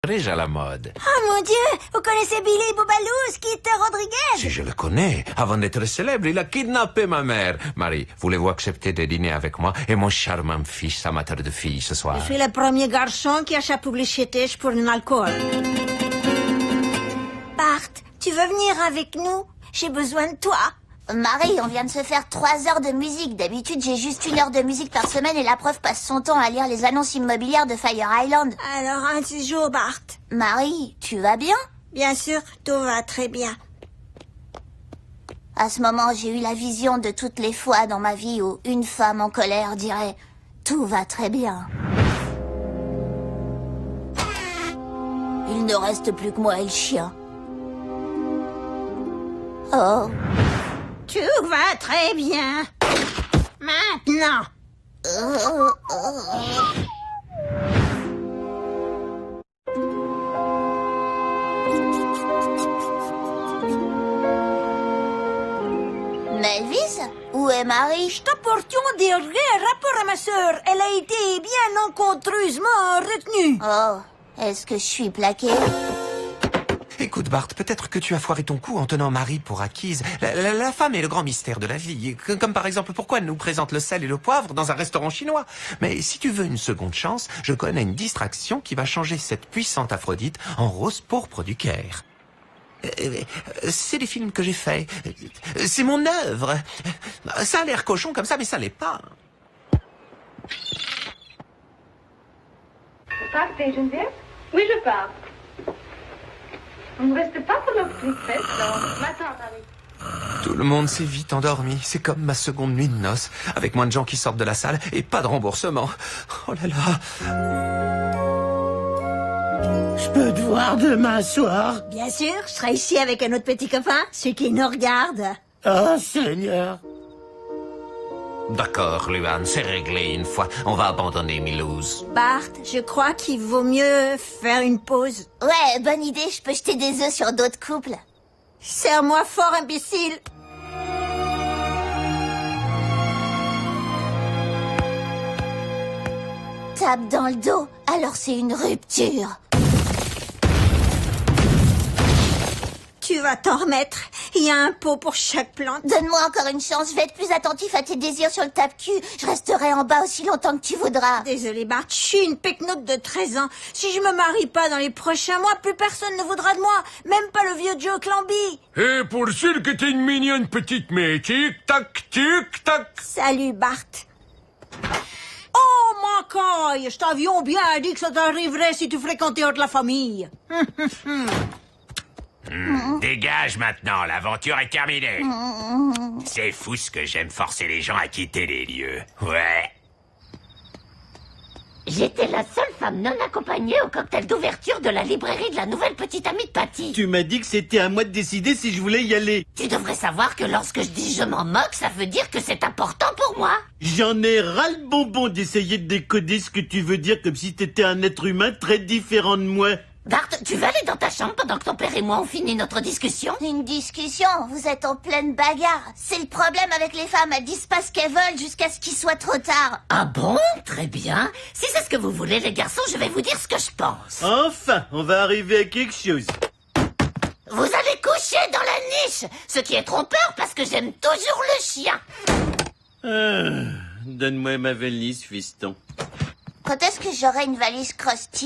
à la mode. Oh mon Dieu, vous connaissez Billy Boubalou, Skeeter Rodriguez? Si je le connais, avant d'être célèbre, il a kidnappé ma mère. Marie, voulez-vous accepter de dîner avec moi et mon charmant fils amateur de filles ce soir? Je suis le premier garçon qui achète publicité pour un alcool. Bart, tu veux venir avec nous? J'ai besoin de toi. Marie, on vient de se faire 3 heures de musique. D'habitude, j'ai juste 1 heure de musique par semaine et la prof passe son temps à lire les annonces immobilières de Fire Island. Alors, un de ces jours, Bart. Marie, tu vas bien? Bien sûr, tout va très bien. À ce moment, j'ai eu la vision de toutes les fois dans ma vie où une femme en colère dirait « Tout va très bien ». Il ne reste plus que moi et le chien. Oh. Tout va très bien. Maintenant. Melvis? Où est Marie? Je t'apportions des rapports à ma sœur. Elle a été bien encontreusement retenue. Oh, est-ce que je suis plaquée? Écoute, Bart, peut-être que tu as foiré ton coup en tenant Marie pour acquise. La femme est le grand mystère de la vie. Comme par exemple, pourquoi elle nous présente le sel et le poivre dans un restaurant chinois? Mais si tu veux une seconde chance, je connais une distraction qui va changer cette puissante Aphrodite en rose pourpre du Caire. C'est des films que j'ai faits. C'est mon œuvre. Ça a l'air cochon comme ça, mais ça l'est pas. Vous partez, Geneviève? Oui, je pars. On ne reste pas pour notre petite fête, alors ma tante arrive. Tout le monde s'est vite endormi. C'est comme ma seconde nuit de noces, avec moins de gens qui sortent de la salle et pas de remboursement. Oh là là. Je peux te voir demain soir? Bien sûr, je serai ici avec un autre petit copain, celui qui nous regarde. Oh, Seigneur. D'accord, Luan, c'est réglé une fois. On va abandonner Milouz. Bart, je crois qu'il vaut mieux faire une pause. Ouais, bonne idée, je peux jeter des œufs sur d'autres couples. Serre-moi fort, imbécile. Tape dans le dos, alors c'est une rupture. Tu vas t'en remettre. Il y a un pot pour chaque plante. Donne-moi encore une chance, je vais être plus attentif à tes désirs sur le tape-cul. Je resterai en bas aussi longtemps que tu voudras. Désolée, Bart, je suis une pecnote de 13 ans. Si je me marie pas dans les prochains mois, plus personne ne voudra de moi. Même pas le vieux Joe Clamby. Et pour sûr que t'es une mignonne petite, mais tic-tac, tic-tac. Salut, Bart. Oh, mon caille, je t'aviais bien dit que ça t'arriverait si tu fréquentais autre la famille. Dégage maintenant, l'aventure est terminée. C'est fou ce que j'aime forcer les gens à quitter les lieux. Ouais. J'étais la seule femme non accompagnée au cocktail d'ouverture de la librairie de la nouvelle petite amie de Patty. Tu m'as dit que c'était à moi de décider si je voulais y aller. Tu devrais savoir que lorsque je dis je m'en moque, ça veut dire que c'est important pour moi. J'en ai ras le bonbon d'essayer de décoder ce que tu veux dire comme si t'étais un être humain très différent de moi. Bart, tu veux aller dans ta chambre pendant que ton père et moi on finit notre discussion? Une discussion? Vous êtes en pleine bagarre. C'est le problème avec les femmes, elles disent pas ce qu'elles veulent jusqu'à ce qu'il soit trop tard. Ah bon? Très bien. Si c'est ce que vous voulez, les garçons, je vais vous dire ce que je pense. Enfin, on va arriver à quelque chose. Vous allez coucher dans la niche, ce qui est trompeur parce que j'aime toujours le chien. Donne-moi ma valise, fiston. Quand est-ce que j'aurai une valise Krusty?